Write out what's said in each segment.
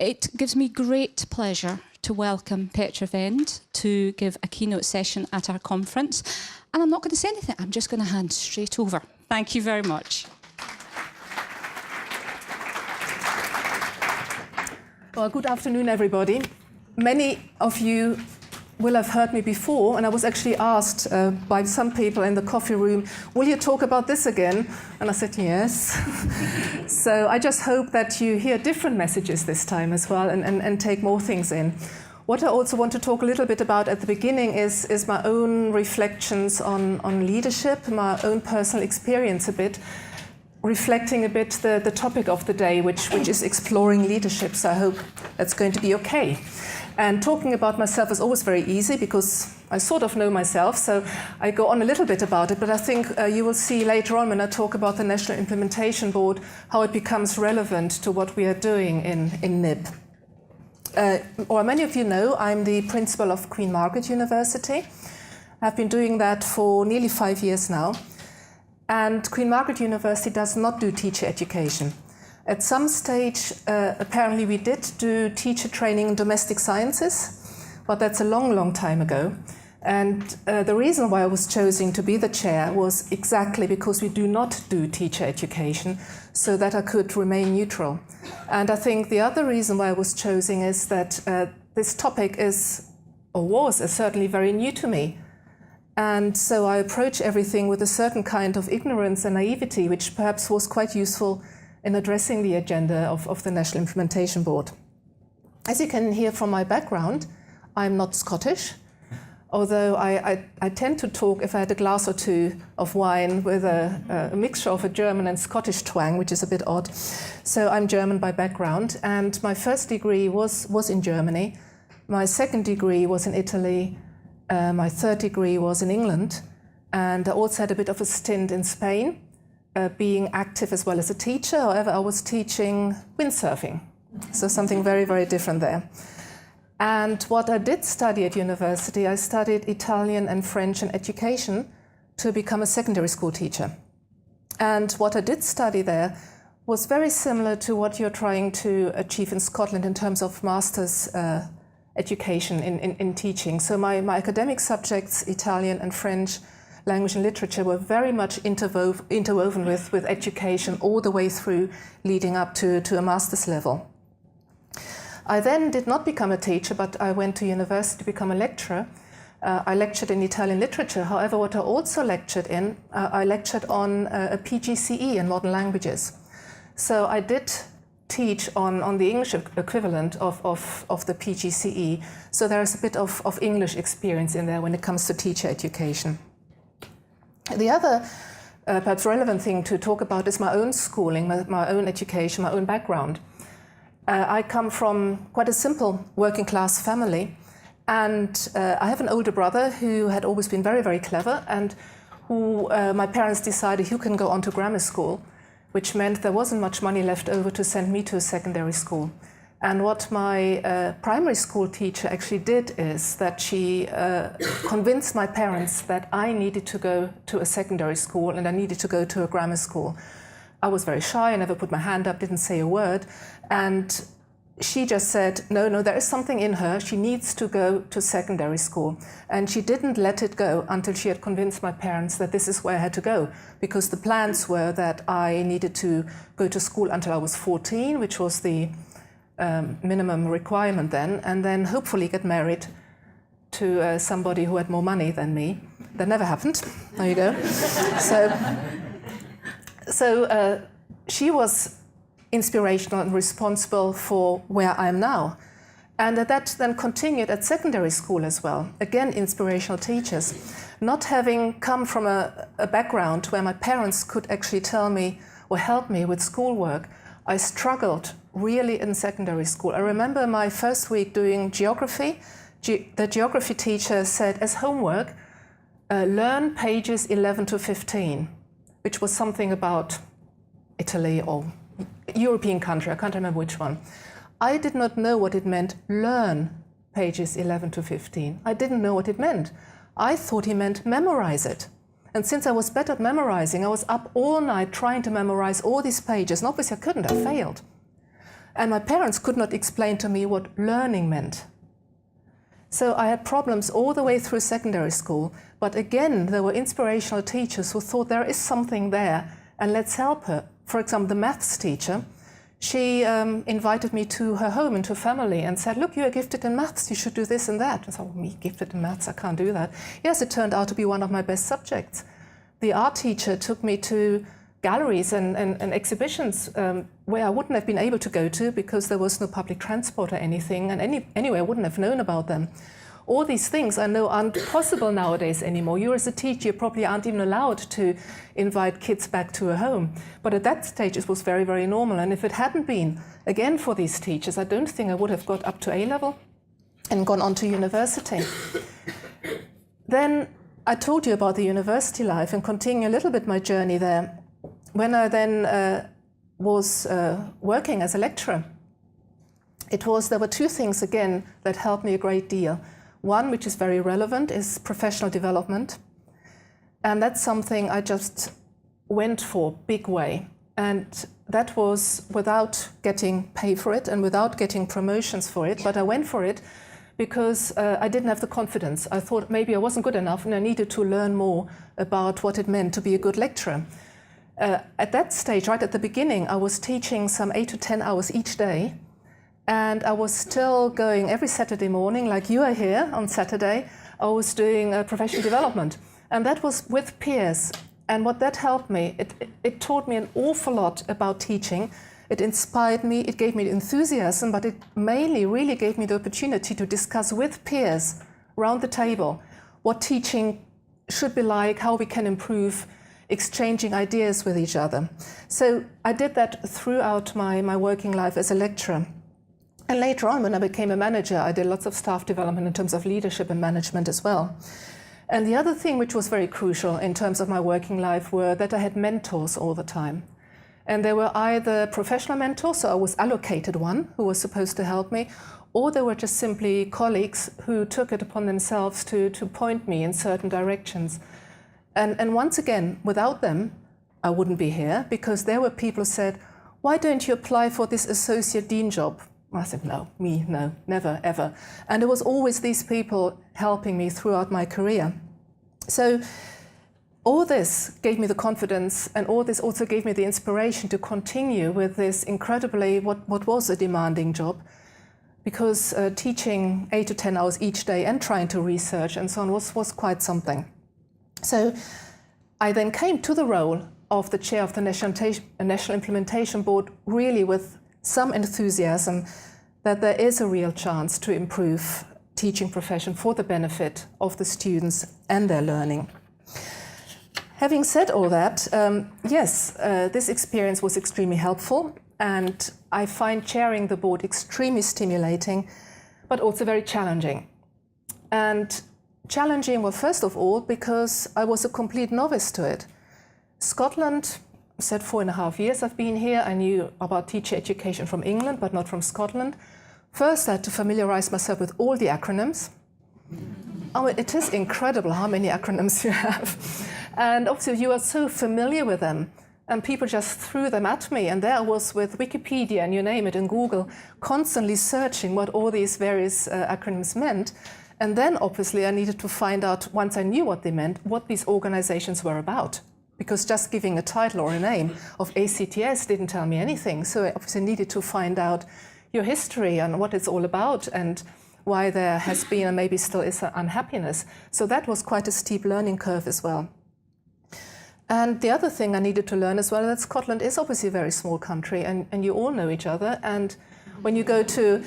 It gives me great pleasure to welcome Petra Wend to give a keynote session at our conference. And I'm not going to say anything, I'm just going to hand straight over. Thank you very much. Well, good afternoon, everybody. Many of you will have heard me before, and I was actually asked by some people in the coffee room, will you talk about this again? And I said, yes. So I just hope that you hear different messages this time as well and take more things in. What I also want to talk a little bit about at the beginning is my own reflections on leadership, my own personal experience a bit, reflecting a bit the topic of the day, which is exploring leadership. So I hope that's going to be okay. And talking about myself is always very easy because I sort of know myself, so I go on a little bit about it, but I think you will see later on when I talk about the National Implementation Board how it becomes relevant to what we are doing in NIB. Or many of you know, I'm the principal of Queen Margaret University. I've been doing that for nearly 5 years now. And Queen Margaret University does not do teacher education. At some stage, apparently we did do teacher training in domestic sciences, but that's a long, long time ago. And the reason why I was chosen to be the chair was exactly because we do not do teacher education, so that I could remain neutral. And I think the other reason why I was chosen is that this topic is, or was, certainly very new to me. And so I approach everything with a certain kind of ignorance and naivety, which perhaps was quite useful in addressing the agenda of the National Implementation Board. As you can hear from my background, I'm not Scottish, although I tend to talk, if I had a glass or two of wine, with a mixture of a German and Scottish twang, which is a bit odd. So I'm German by background, and my first degree was in Germany. My second degree was in Italy. My third degree was in England, and I also had a bit of a stint in Spain, being active as well as a teacher. However, I was teaching windsurfing, so something very, very different there. And what I did study at university, I studied Italian and French and education to become a secondary school teacher. And what I did study there was very similar to what you're trying to achieve in Scotland in terms of master's education in teaching. So my academic subjects, Italian and French, language and literature, were very much interwoven with education all the way through, leading up to a master's level. I then did not become a teacher, but I went to university to become a lecturer. I lectured in Italian literature. However, what I also lectured in, I lectured on a PGCE in modern languages. So I did teach on the English equivalent of the PGCE. So there is a bit of English experience in there when it comes to teacher education. The other perhaps relevant thing to talk about is my own schooling, my own education, my own background. I come from quite a simple working class family, and I have an older brother who had always been very, very clever, and who my parents decided he can go on to grammar school, which meant there wasn't much money left over to send me to a secondary school. And what my primary school teacher actually did is that she convinced my parents that I needed to go to a secondary school and I needed to go to a grammar school. I was very shy, I never put my hand up, didn't say a word. And she just said, no, there is something in her, she needs to go to secondary school. And she didn't let it go until she had convinced my parents that this is where I had to go, because the plans were that I needed to go to school until I was 14, which was the minimum requirement then, and then hopefully get married to somebody who had more money than me. That never happened. There you go. So she was inspirational and responsible for where I am now. And that then continued at secondary school as well. Again, inspirational teachers. Not having come from a background where my parents could actually tell me or help me with schoolwork, I struggled really in secondary school. I remember my first week doing geography. The geography teacher said, as homework, learn pages 11 to 15, which was something about Italy or European country, I can't remember which one. I did not know what it meant, learn pages 11 to 15. I didn't know what it meant. I thought he meant memorize it. And since I was better at memorizing, I was up all night trying to memorize all these pages, and obviously I couldn't, I failed. And my parents could not explain to me what learning meant. So I had problems all the way through secondary school. But again, there were inspirational teachers who thought there is something there and let's help her. For example, the maths teacher, she invited me to her home and to family and said, look, you are gifted in maths, you should do this and that. I thought, me gifted in maths, I can't do that. Yes, it turned out to be one of my best subjects. The art teacher took me to galleries and exhibitions where I wouldn't have been able to go to because there was no public transport or anything, and anyway, I wouldn't have known about them. All these things I know aren't possible nowadays anymore. You as a teacher, you probably aren't even allowed to invite kids back to a home. But at that stage, it was very, very normal. And if it hadn't been, again, for these teachers, I don't think I would have got up to A-level and gone on to university. Then I told you about the university life and continuing a little bit my journey there. When I then was working as a lecturer, there were two things, again, that helped me a great deal. One, which is very relevant, is professional development. And that's something I just went for big way. And that was without getting paid for it and without getting promotions for it. But I went for it because I didn't have the confidence. I thought maybe I wasn't good enough and I needed to learn more about what it meant to be a good lecturer. At that stage, right at the beginning, I was teaching some 8 to 10 hours each day. And I was still going every Saturday morning, like you are here on Saturday. I was doing professional development. And that was with peers. And what that helped me, it taught me an awful lot about teaching. It inspired me, it gave me enthusiasm, but it mainly really gave me the opportunity to discuss with peers around the table what teaching should be like, how we can improve, exchanging ideas with each other. So I did that throughout my working life as a lecturer. And later on, when I became a manager, I did lots of staff development in terms of leadership and management as well. And the other thing which was very crucial in terms of my working life were that I had mentors all the time. And they were either professional mentors, so I was allocated one who was supposed to help me, or they were just simply colleagues who took it upon themselves to point me in certain directions. And once again, without them, I wouldn't be here, because there were people who said, why don't you apply for this associate dean job? I said, no, never, ever. And it was always these people helping me throughout my career. So all this gave me the confidence, and all this also gave me the inspiration to continue with this incredibly, what was a demanding job, because teaching 8 to 10 hours each day and trying to research and so on was quite something. So I then came to the role of the chair of the National Implementation Board, really with some enthusiasm that there is a real chance to improve teaching profession for the benefit of the students and their learning. Having said all that, yes, this experience was extremely helpful, and I find chairing the board extremely stimulating, but also very challenging. And challenging, well, first of all, because I was a complete novice to it. Scotland, I said 4.5 years I've been here. I knew about teacher education from England, but not from Scotland. First, I had to familiarize myself with all the acronyms. Oh, it is incredible how many acronyms you have. And obviously, you are so familiar with them, and people just threw them at me. And there I was with Wikipedia and you name it, and Google, constantly searching what all these various acronyms meant. And then, obviously, I needed to find out, once I knew what they meant, what these organizations were about. Because just giving a title or a name of ACTS didn't tell me anything. So I obviously needed to find out your history and what it's all about and why there has been and maybe still is unhappiness. So that was quite a steep learning curve as well. And the other thing I needed to learn as well, that Scotland is obviously a very small country, and you all know each other. And when you go to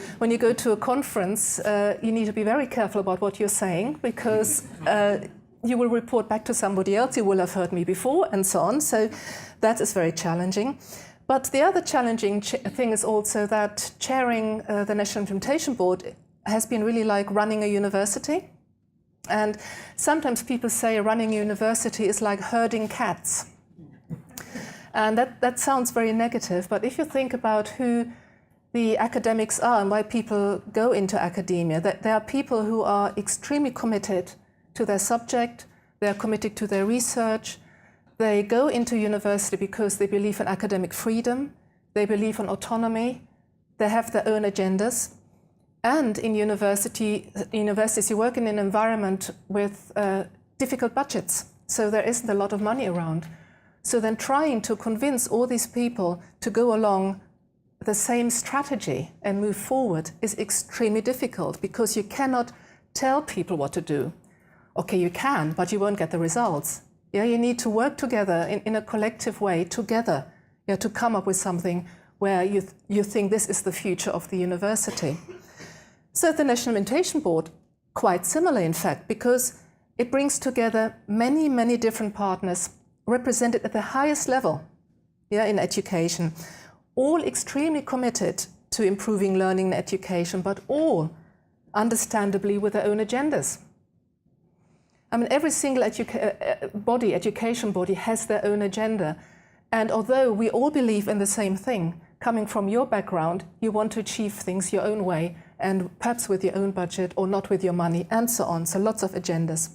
a conference, you need to be very careful about what you're saying, because you will report back to somebody else, you will have heard me before, and so on. So that is very challenging. But the other challenging thing is also that chairing the National Implementation Board has been really like running a university. And sometimes people say running a university is like herding cats. And that sounds very negative, but if you think about who the academics are and why people go into academia, that there are people who are extremely committed to their subject, they are committed to their research, they go into university because they believe in academic freedom, they believe in autonomy, they have their own agendas. And in universities, you work in an environment with difficult budgets, so there isn't a lot of money around. So then trying to convince all these people to go along the same strategy and move forward is extremely difficult, because you cannot tell people what to do. Okay, you can, but you won't get the results. Yeah, you need to work together in a collective way together, yeah, to come up with something where you think this is the future of the university. So the National Implementation Board, quite similar in fact, because it brings together many, many different partners represented at the highest level, yeah, in education, all extremely committed to improving learning and education, but all understandably with their own agendas. I mean, every single education body has their own agenda. And although we all believe in the same thing, coming from your background, you want to achieve things your own way, and perhaps with your own budget or not with your money, and so on. So lots of agendas.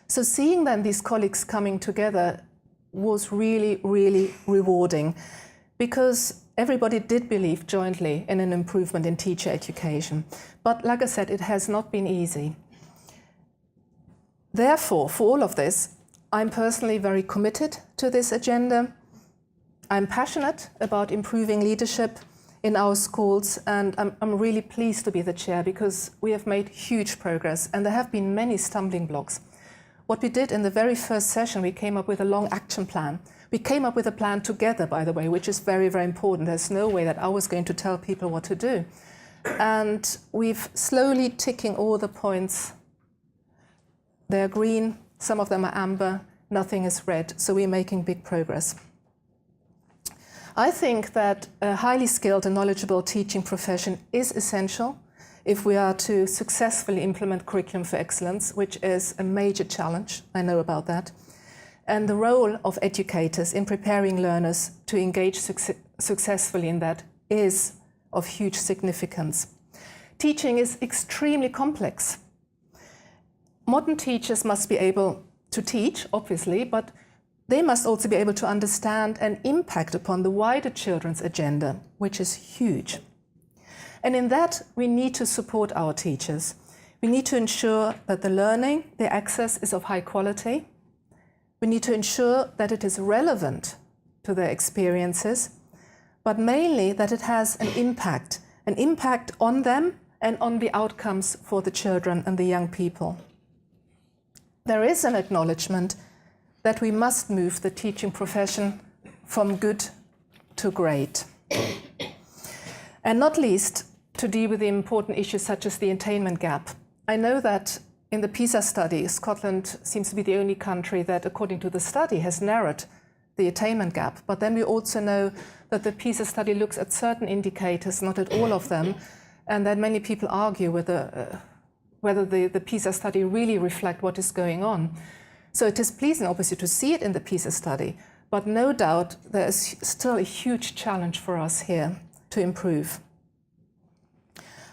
So seeing then these colleagues coming together was really, really rewarding, because everybody did believe jointly in an improvement in teacher education. But like I said, it has not been easy. Therefore, for all of this, I'm personally very committed to this agenda. I'm passionate about improving leadership in our schools, and I'm really pleased to be the chair, because we have made huge progress and there have been many stumbling blocks. What we did in the very first session, we came up with a long action plan. We came up with a plan together, by the way, which is very, very important. There's no way that I was going to tell people what to do. And we've slowly ticking all the points. They're green, some of them are amber, nothing is red, so we're making big progress. I think that a highly skilled and knowledgeable teaching profession is essential if we are to successfully implement curriculum for excellence, which is a major challenge, I know about that. And the role of educators in preparing learners to engage successfully in that is of huge significance. Teaching is extremely complex. Modern teachers must be able to teach, obviously, but they must also be able to understand and impact upon the wider children's agenda, which is huge. And in that, we need to support our teachers. We need to ensure that the learning, the access is of high quality. We need to ensure that it is relevant to their experiences, but mainly that it has an impact on them and on the outcomes for the children and the young people. There is an acknowledgement that we must move the teaching profession from good to great. And not least, to deal with the important issues such as the attainment gap. I know that in the PISA study, Scotland seems to be the only country that, according to the study, has narrowed the attainment gap. But then we also know that the PISA study looks at certain indicators, not at all of them, and that many people argue whether the PISA study really reflects what is going on. So it is pleasing, obviously, to see it in the PISA study, but no doubt there is still a huge challenge for us here to improve.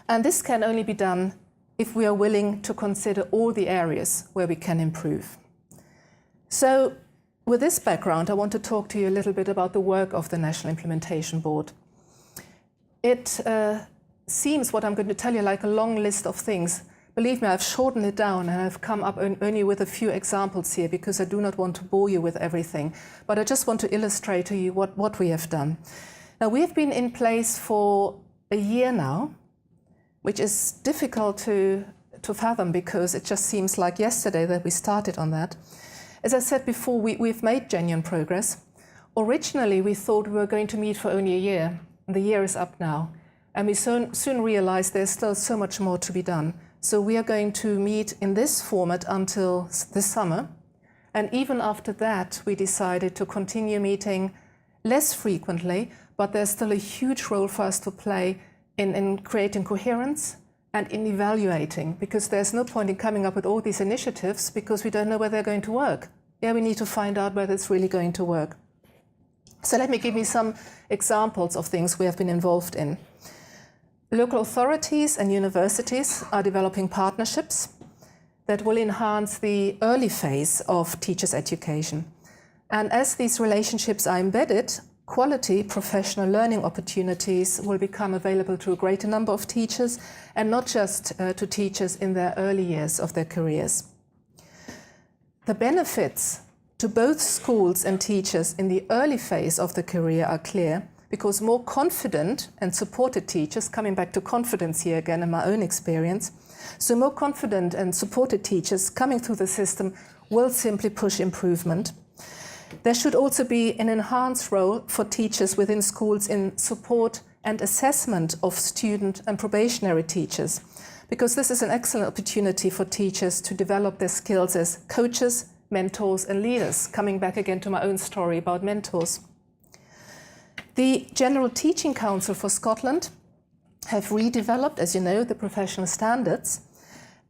And this can only be done if we are willing to consider all the areas where we can improve. So with this background, I want to talk to you a little bit about the work of the National Implementation Board. It seems, what I'm going to tell you, like a long list of things. Believe me, I've shortened it down and I've come up only with a few examples here, because I do not want to bore you with everything. But I just want to illustrate to you what we have done. Now, we've been in place for a year now, which is difficult to fathom, because it just seems like yesterday that we started on that. As I said before, we've made genuine progress. Originally, we thought we were going to meet for only a year, and the year is up now. And we soon realized there's still so much more to be done. So we are going to meet in this format until this summer. And even after that, we decided to continue meeting less frequently, but there's still a huge role for us to play in creating coherence and in evaluating, because there's no point in coming up with all these initiatives because we don't know whether they're going to work. Yeah, we need to find out whether it's really going to work. So let me give you some examples of things we have been involved in. Local authorities and universities are developing partnerships that will enhance the early phase of teachers' education. And as these relationships are embedded, quality professional learning opportunities will become available to a greater number of teachers, and not just to teachers in their early years of their careers. The benefits to both schools and teachers in the early phase of the career are clear, because more confident and supported teachers, coming back to confidence here again in my own experience, so more confident and supported teachers coming through the system will simply push improvement. There should also be an enhanced role for teachers within schools in support and assessment of student and probationary teachers, because this is an excellent opportunity for teachers to develop their skills as coaches, mentors and leaders, coming back again to my own story about mentors. The General Teaching Council for Scotland have redeveloped, as you know, the professional standards,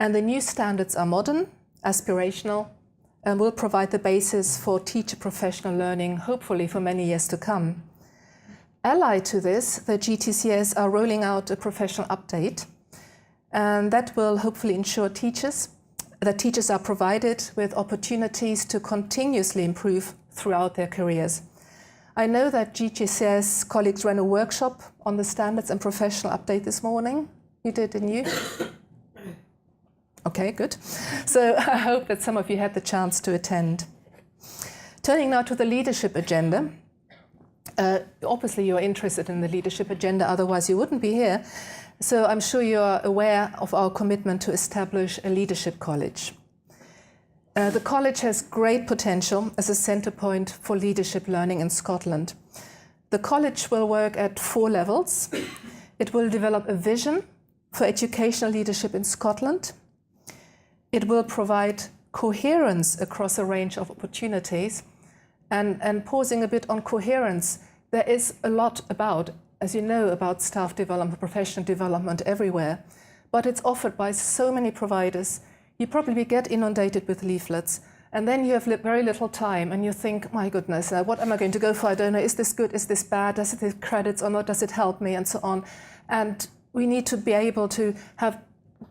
and the new standards are modern, aspirational, and will provide the basis for teacher professional learning, hopefully for many years to come. Allied to this, the GTCS are rolling out a professional update, and that will hopefully ensure that teachers are provided with opportunities to continuously improve throughout their careers. I know that GTCS colleagues ran a workshop on the standards and professional update this morning. You did, didn't you? Okay, good. So I hope that some of you had the chance to attend. Turning now to the leadership agenda. Obviously you're interested in the leadership agenda, otherwise you wouldn't be here. So I'm sure you're aware of our commitment to establish a leadership college. The college has great potential as a centre point for leadership learning in Scotland. The college will work at 4 levels. It will develop a vision for educational leadership in Scotland. It will provide coherence across a range of opportunities. And pausing a bit on coherence, there is a lot about, as you know, about staff development, professional development everywhere, but it's offered by so many providers. You probably get inundated with leaflets, and then you have very little time, and you think, my goodness, what am I going to go for? I don't know, is this good, is this bad, does it have credits or not, does it help me, and so on. And we need to be able to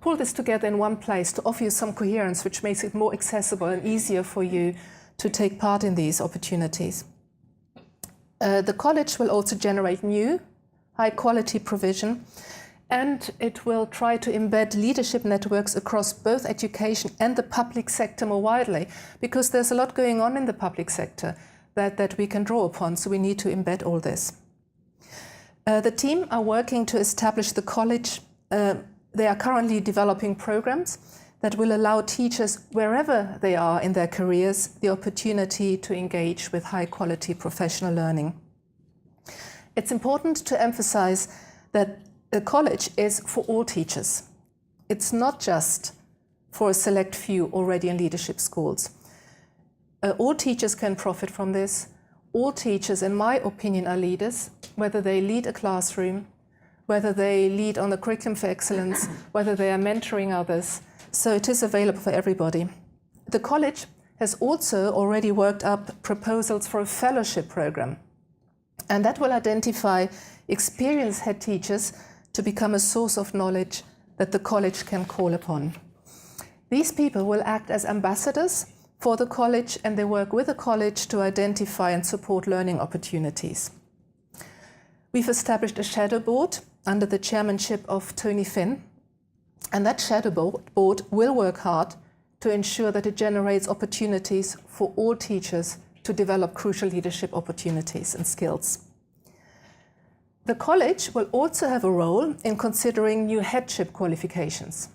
pull this together in one place to offer you some coherence, which makes it more accessible and easier for you to take part in these opportunities. The college will also generate new, high-quality provision, and it will try to embed leadership networks across both education and the public sector more widely, because there's a lot going on in the public sector that we can draw upon, so we need to embed all this. The team are working to establish the college. They are currently developing programs that will allow teachers, wherever they are in their careers, the opportunity to engage with high-quality professional learning. It's important to emphasize that the college is for all teachers. It's not just for a select few already in leadership schools. All teachers can profit from this. All teachers, in my opinion, are leaders, whether they lead a classroom, whether they lead on the curriculum for excellence, whether they are mentoring others. So it is available for everybody. The college has also already worked up proposals for a fellowship program, and that will identify experienced head teachers to become a source of knowledge that the college can call upon. These people will act as ambassadors for the college, and they work with the college to identify and support learning opportunities. We've established a shadow board under the chairmanship of Tony Finn, and that shadow board will work hard to ensure that it generates opportunities for all teachers to develop crucial leadership opportunities and skills. The college will also have a role in considering new headship qualifications.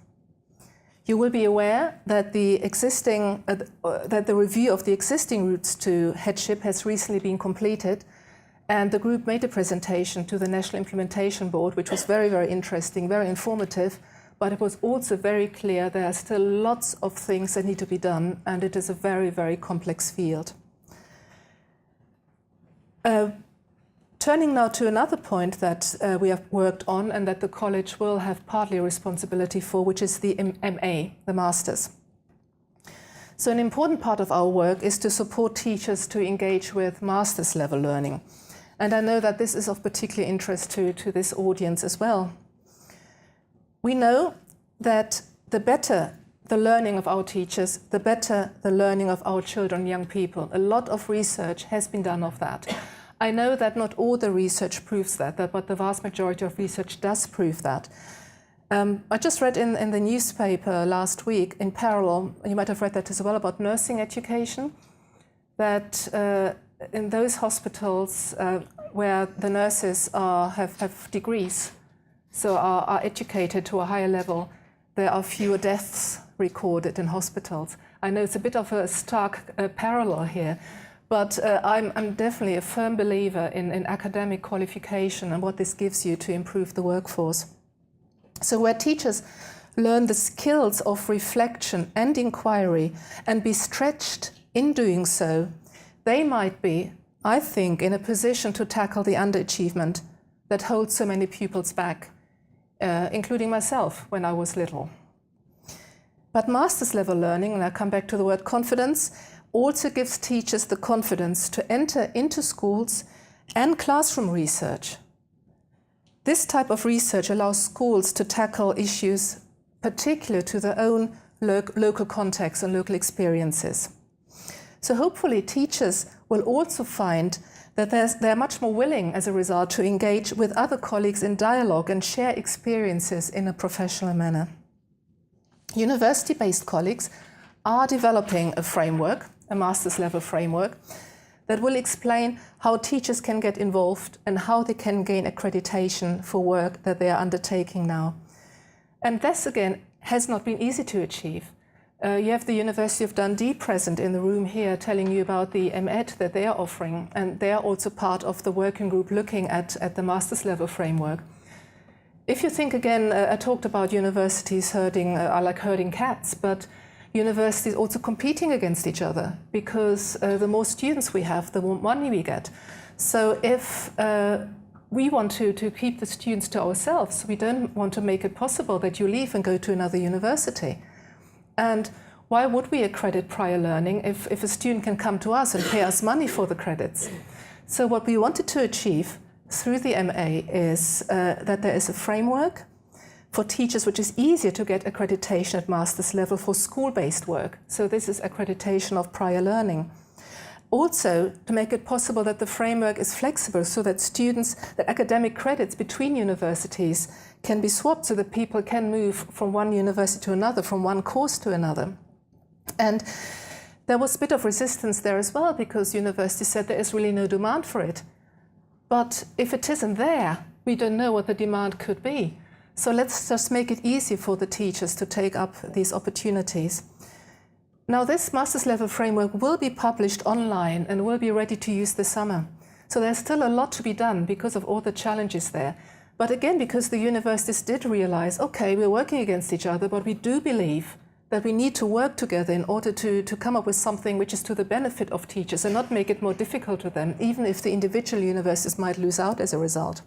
You will be aware that the review of the existing routes to headship has recently been completed, and the group made a presentation to the National Implementation Board, which was very, very interesting, very informative, but it was also very clear there are still lots of things that need to be done, and it is a very, very complex field. Turning now to another point that we have worked on and that the college will have partly a responsibility for, which is the MA, the Masters. So an important part of our work is to support teachers to engage with Masters level learning. And I know that this is of particular interest to this audience as well. We know that the better the learning of our teachers, the better the learning of our children, young people. A lot of research has been done of that. I know that not all the research proves that, but the vast majority of research does prove that. I just read in the newspaper last week, in parallel, you might have read that as well, about nursing education, that in those hospitals where the nurses have degrees, so are educated to a higher level, there are fewer deaths recorded in hospitals. I know it's a bit of a stark parallel here, but I'm definitely a firm believer in academic qualification and what this gives you to improve the workforce. So where teachers learn the skills of reflection and inquiry and be stretched in doing so, they might be, I think, in a position to tackle the underachievement that holds so many pupils back, including myself when I was little. But master's level learning, and I'll come back to the word confidence, also gives teachers the confidence to enter into schools and classroom research. This type of research allows schools to tackle issues particular to their own local context and local experiences. So hopefully teachers will also find that they're much more willing as a result to engage with other colleagues in dialogue and share experiences in a professional manner. University-based colleagues are developing a framework, a master's level framework, that will explain how teachers can get involved and how they can gain accreditation for work that they are undertaking now. And this, again, has not been easy to achieve. You have the University of Dundee present in the room here telling you about the MEd that they are offering, and they are also part of the working group looking at the master's level framework. If you think again, I talked about universities are like herding cats, but universities also competing against each other because the more students we have, the more money we get. So if we want to keep the students to ourselves, we don't want to make it possible that you leave and go to another university. And why would we accredit prior learning if a student can come to us and pay us money for the credits? So what we wanted to achieve through the MA is that there is a framework for teachers which is easier to get accreditation at master's level for school-based work. So this is accreditation of prior learning. Also, to make it possible that the framework is flexible so that that academic credits between universities can be swapped so that people can move from one university to another, from one course to another. And there was a bit of resistance there as well because universities said there is really no demand for it. But if it isn't there, we don't know what the demand could be. So let's just make it easy for the teachers to take up these opportunities. Now this master's level framework will be published online and will be ready to use this summer. So there's still a lot to be done because of all the challenges there. But again, because the universities did realize, okay, we're working against each other, but we do believe that we need to work together in order to come up with something which is to the benefit of teachers and not make it more difficult to them, even if the individual universities might lose out as a result.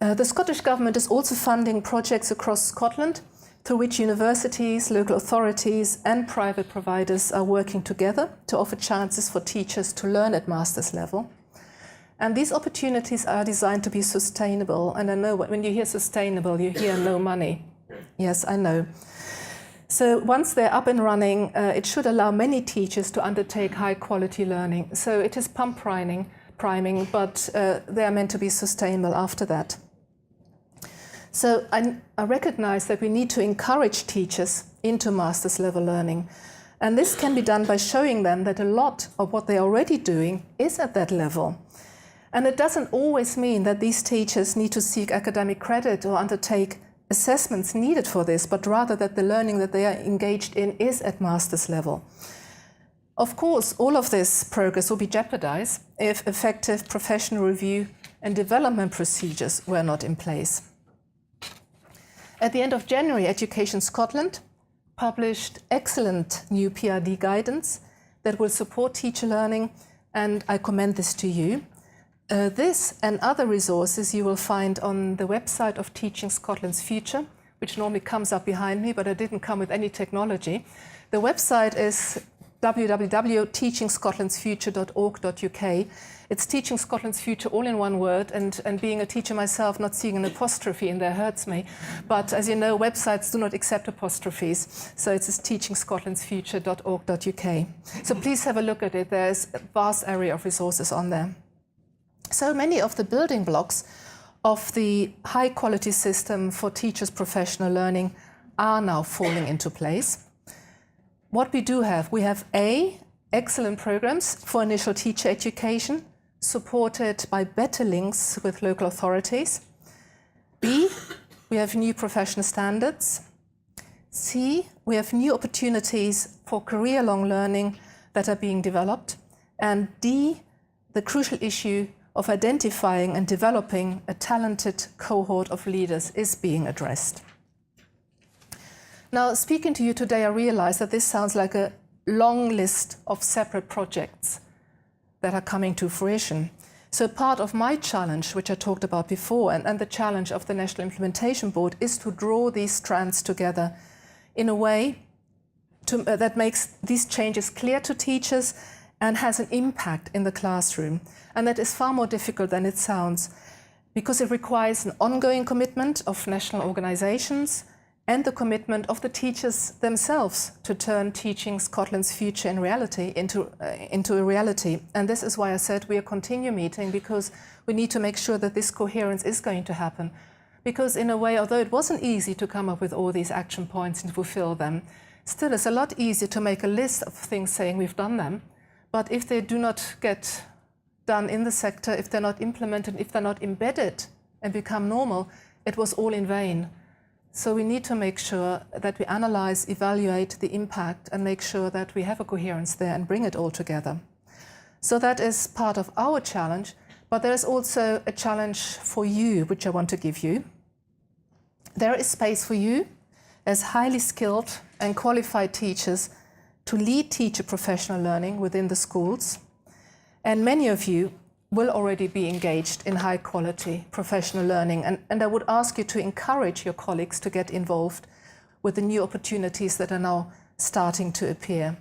The Scottish Government is also funding projects across Scotland through which universities, local authorities and private providers are working together to offer chances for teachers to learn at master's level. And these opportunities are designed to be sustainable. And I know when you hear sustainable, you hear no money. Yes, I know. So once they're up and running, it should allow many teachers to undertake high quality learning. So it is pump priming, but they are meant to be sustainable after that. So I recognize that we need to encourage teachers into master's level learning. And this can be done by showing them that a lot of what they're already doing is at that level. And it doesn't always mean that these teachers need to seek academic credit or undertake assessments needed for this, but rather that the learning that they are engaged in is at master's level. Of course, all of this progress will be jeopardized if effective professional review and development procedures were not in place. At the end of January, Education Scotland published excellent new PRD guidance that will support teacher learning, and I commend this to you. This and other resources you will find on the website of Teaching Scotland's Future, which normally comes up behind me, but I didn't come with any technology. The website is www.teachingscotlandsfuture.org.uk. It's Teaching Scotland's Future all in one word, and being a teacher myself, not seeing an apostrophe in there hurts me. But as you know, websites do not accept apostrophes, so it's teachingscotlandsfuture.org.uk. So please have a look at it. There's a vast area of resources on there. So many of the building blocks of the high-quality system for teachers' professional learning are now falling into place. What we do have, we have A, excellent programs for initial teacher education, supported by better links with local authorities. B, we have new professional standards. C, we have new opportunities for career-long learning that are being developed. And D, the crucial issue of identifying and developing a talented cohort of leaders is being addressed. Now, speaking to you today, I realize that this sounds like a long list of separate projects that are coming to fruition. So part of my challenge, which I talked about before, and the challenge of the National Implementation Board, is to draw these strands together in a way that makes these changes clear to teachers and has an impact in the classroom. And that is far more difficult than it sounds, because it requires an ongoing commitment of national organisations and the commitment of the teachers themselves to turn Teaching Scotland's Future in reality into a reality. And this is why I said we are continue meeting, because we need to make sure that this coherence is going to happen. Because in a way, although it wasn't easy to come up with all these action points and fulfill them, still it's a lot easier to make a list of things saying we've done them. But if they do not get done in the sector, if they're not implemented, if they're not embedded and become normal, it was all in vain. So we need to make sure that we analyze, evaluate the impact, and make sure that we have a coherence there and bring it all together. So that is part of our challenge, but there is also a challenge for you, which I want to give you. There is space for you as highly skilled and qualified teachers to lead teacher professional learning within the schools. And many of you will already be engaged in high quality professional learning. And I would ask you to encourage your colleagues to get involved with the new opportunities that are now starting to appear.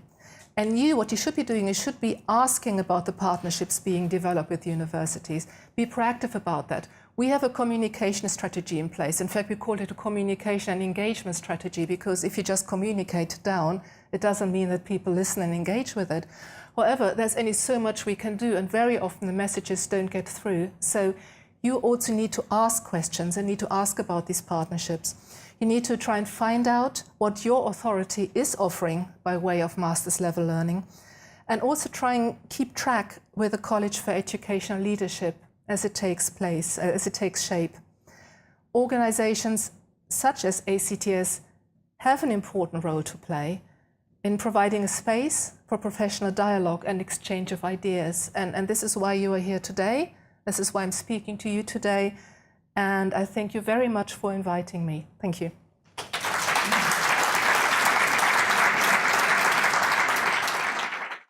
And what you should be doing, you should be asking about the partnerships being developed with universities. Be proactive about that. We have a communication strategy in place. In fact, we call it a communication and engagement strategy, because if you just communicate down, it doesn't mean that people listen and engage with it. However, there's only so much we can do, and very often the messages don't get through. So you also need to ask questions and need to ask about these partnerships. You need to try and find out what your authority is offering by way of master's level learning, and also try and keep track with the College for Educational Leadership as it takes place, as it takes shape. Organizations such as ACTS have an important role to play in providing a space for professional dialogue and exchange of ideas. And this is why you are here today. This is why I'm speaking to you today. And I thank you very much for inviting me. Thank you.